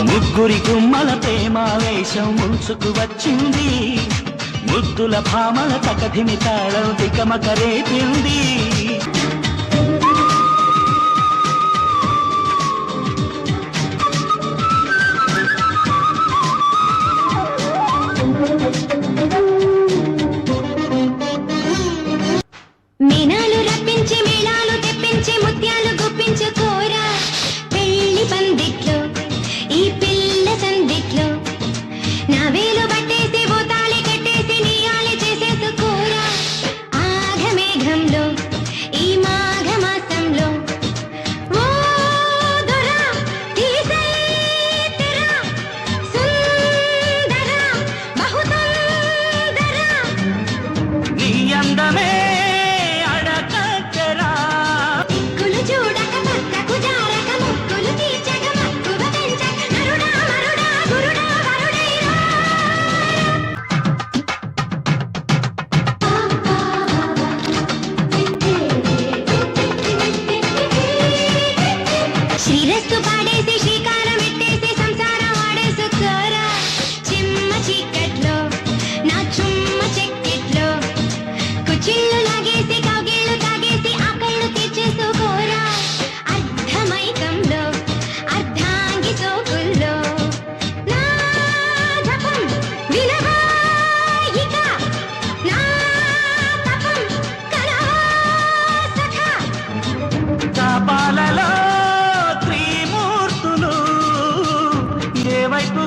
ముగ్గురి గుమ్మల ప్రేమావేశం ముంచుకు వచ్చింది, ముద్దుల భామల తకధిమి తాళం తికమక రేపింది. మీనాలు రప్పించి మేళాలు తెప్పించి ముత్యాలు గుప్పించుకోరా, పెళ్లి పందిట్లో ఈ పిల్ల సందిట్లో నా వేలు పట్టేసి బోతాళి కట్టేసి నీయాలి చేసేసుకోరా. ఆఘమేఘంలో ఈ మాఘ మాసంలో ఓ దొరా తీసై తెరా సుందర బహుసుందర. నీ అందమే శ్రీరస్తు పాడేసి శ్రీకారం ఎట్టేసి సంసారం ఆడేసుకోరా. చిమ్మ చీకట్లో నా చుమ్మ చెక్కిట్లో కుచిళ్ళు లాగేసి కౌగిళ్ళు తాగేసి ఆకళ్ళు తీర్చేసుకోరా. అర్ధమైకంలో అర్ధాంగి సోకుల్లో నా జపం వినవా ఇక, నా తపం కనవా సఖా. పాలలో వైపు